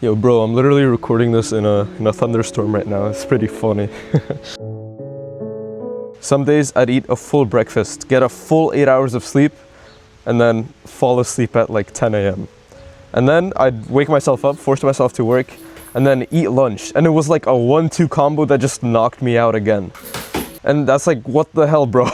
Yo bro, I'm literally recording this in a thunderstorm right now. It's pretty funny. Some days I'd eat a full breakfast, get a full 8 hours of sleep, and then fall asleep at like 10 a.m. And then I'd wake myself up, force myself to work, and then eat lunch. And it was like a 1-2 combo that just knocked me out again. And that's like, what the hell, bro?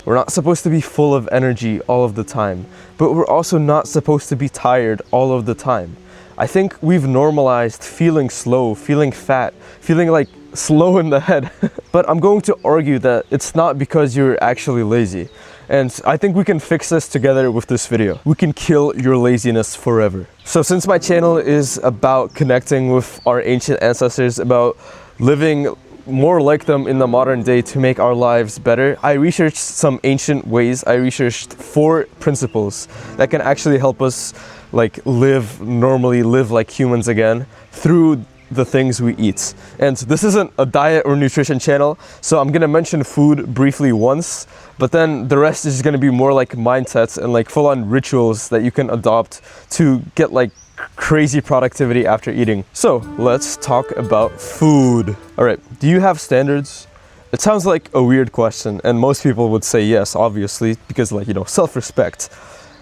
We're not supposed to be full of energy all of the time, but we're also not supposed to be tired all of the time. I think we've normalized feeling slow, feeling fat, feeling like slow in the head. But I'm going to argue that it's not because you're actually lazy. And I think we can fix this together with this video. We can kill your laziness forever. So since my channel is about connecting with our ancient ancestors, about living more like them in the modern day to make our lives better, I researched some ancient ways. I researched 4 principles that can actually help us like live normally, live like humans again through the things we eat. And this isn't a diet or nutrition channel, so I'm gonna mention food briefly once, but then the rest is gonna be more like mindsets and like full-on rituals that you can adopt to get like crazy productivity after eating. So let's talk about food. All right, do you have standards? It sounds like a weird question, and most people would say yes, obviously, because like, you know, self-respect.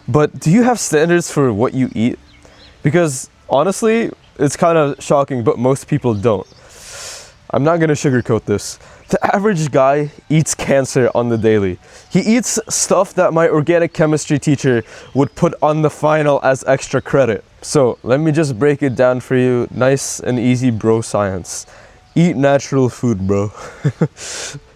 But do you have standards for what you eat? Because honestly, it's kind of shocking, but most people don't. I'm not gonna sugarcoat this. The average guy eats cancer on the daily. He eats stuff that my organic chemistry teacher would put on the final as extra credit. So let me just break it down for you, nice and easy bro science. Eat natural food, bro.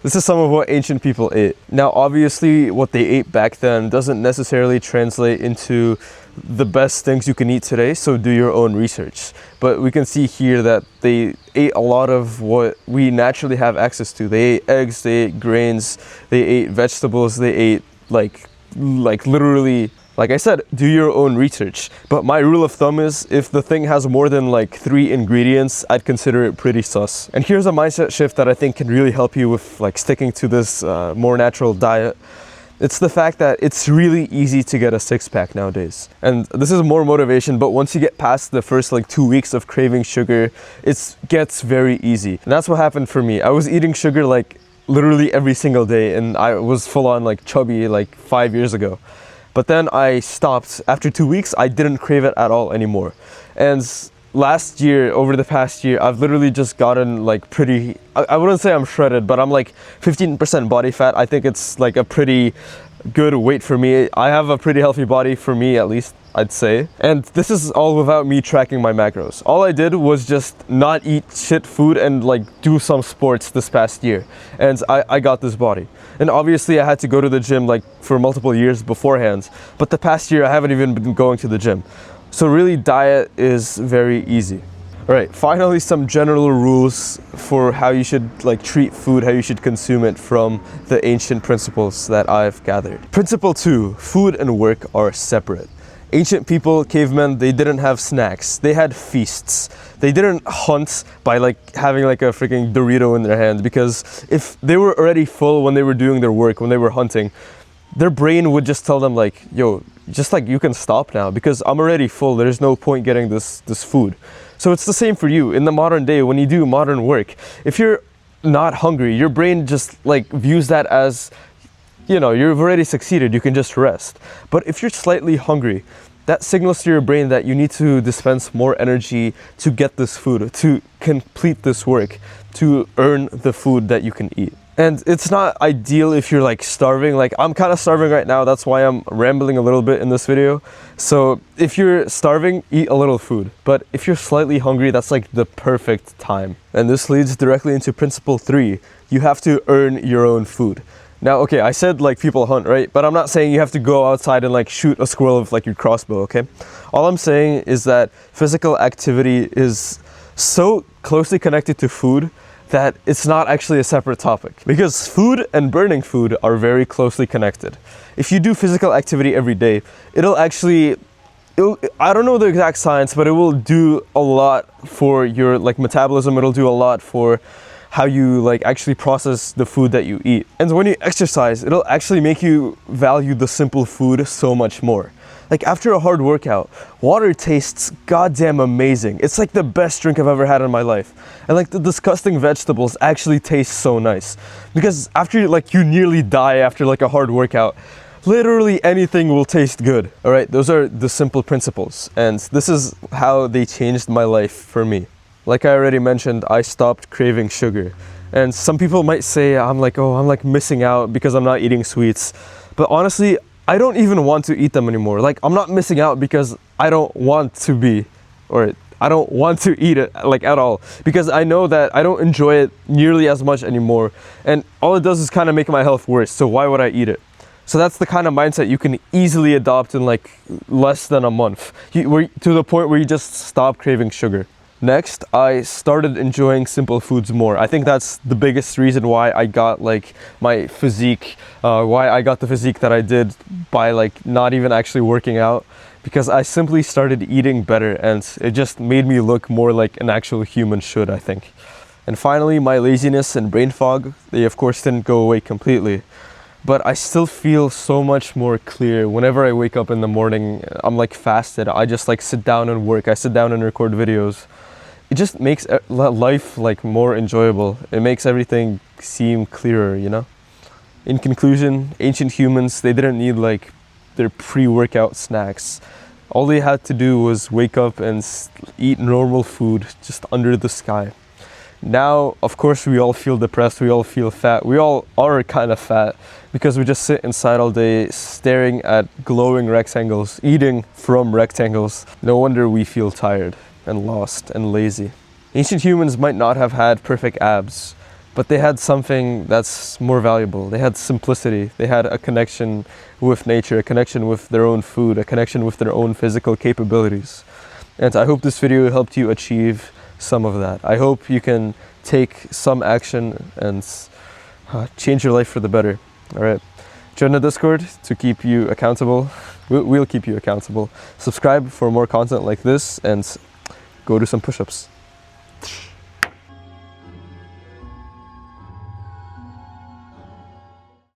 This is some of what ancient people ate. Now, obviously, what they ate back then doesn't necessarily translate into the best things you can eat today, so do your own research. But we can see here that they ate a lot of what we naturally have access to. They ate eggs, they ate grains, they ate vegetables, they ate like literally, like I said, do your own research. But my rule of thumb is if the thing has more than like 3 ingredients, I'd consider it pretty sus. And here's a mindset shift that I think can really help you with like sticking to this more natural diet. It's the fact that it's really easy to get a 6-pack nowadays. And this is more motivation, but once you get past the first like 2 weeks of craving sugar, it gets very easy. And that's what happened for me. I was eating sugar like literally every single day, and I was full on like chubby like 5 years ago. But then I stopped. After 2 weeks, I didn't crave it at all anymore. And last year, over the past year, I've literally just gotten like pretty, I wouldn't say I'm shredded, but I'm like 15% body fat. I think it's like a pretty good weight for me. I have a pretty healthy body for me, at least, I'd say. And this is all without me tracking my macros. All I did was just not eat shit food and like do some sports this past year. And I got this body. And obviously I had to go to the gym like for multiple years beforehand. But the past year I haven't even been going to the gym. So really diet is very easy. All right, finally some general rules for how you should like treat food, how you should consume it from the ancient principles that I've gathered. Principle 2, food and work are separate. Ancient people, cavemen, they didn't have snacks. They had feasts. They didn't hunt by like having like a freaking Dorito in their hand, because if they were already full when they were doing their work, when they were hunting, their brain would just tell them like, yo, just like you can stop now because I'm already full. There's no point getting this food. So it's the same for you in the modern day when you do modern work. If you're not hungry, your brain just like views that as, you know, you've already succeeded, you can just rest. But if you're slightly hungry, that signals to your brain that you need to dispense more energy to get this food, to complete this work, to earn the food that you can eat. And it's not ideal if you're like starving. Like I'm kind of starving right now, that's why I'm rambling a little bit in this video. So if you're starving, eat a little food. But if you're slightly hungry, that's like the perfect time. And this leads directly into principle 3. You have to earn your own food. Now, okay, I said like people hunt, right? But I'm not saying you have to go outside and like shoot a squirrel with like your crossbow, okay? All I'm saying is that physical activity is so closely connected to food that it's not actually a separate topic. Because food and burning food are very closely connected. If you do physical activity every day, I don't know the exact science, but it will do a lot for your like metabolism. It'll do a lot for how you like actually process the food that you eat. And when you exercise, it'll actually make you value the simple food so much more. Like after a hard workout, water tastes goddamn amazing. It's like the best drink I've ever had in my life. And like the disgusting vegetables actually taste so nice. Because after like you nearly die after like a hard workout, literally anything will taste good. All right, those are the simple principles. And this is how they changed my life for me. Like I already mentioned, I stopped craving sugar. And some people might say I'm like, oh, I'm like missing out because I'm not eating sweets. But honestly, I don't even want to eat them anymore. Like I'm not missing out because I don't want to be, or I don't want to eat it like at all, because I know that I don't enjoy it nearly as much anymore. And all it does is kind of make my health worse. So why would I eat it? So that's the kind of mindset you can easily adopt in like less than a month. To the point where you just stop craving sugar. Next, I started enjoying simple foods more. I think that's the biggest reason why I got like my physique, why I got the physique that I did by like not even actually working out, because I simply started eating better and it just made me look more like an actual human should, I think. And finally, my laziness and brain fog, they of course didn't go away completely. But I still feel so much more clear whenever I wake up in the morning. I'm like fasted. I just like sit down and work. I sit down and record videos. It just makes life like more enjoyable. It makes everything seem clearer, you know? In conclusion, ancient humans, they didn't need like their pre-workout snacks. All they had to do was wake up and eat normal food just under the sky. Now, of course, we all feel depressed, we all feel fat, we all are kind of fat because we just sit inside all day staring at glowing rectangles, eating from rectangles. No wonder we feel tired and lost and lazy. Ancient humans might not have had perfect abs, but they had something that's more valuable. They had simplicity, they had a connection with nature, a connection with their own food, a connection with their own physical capabilities. And I hope this video helped you achieve some of that. I hope you can take some action and change your life for the better. All right, join the Discord to keep you accountable. We'll keep you accountable. Subscribe for more content like this and go do some push-ups.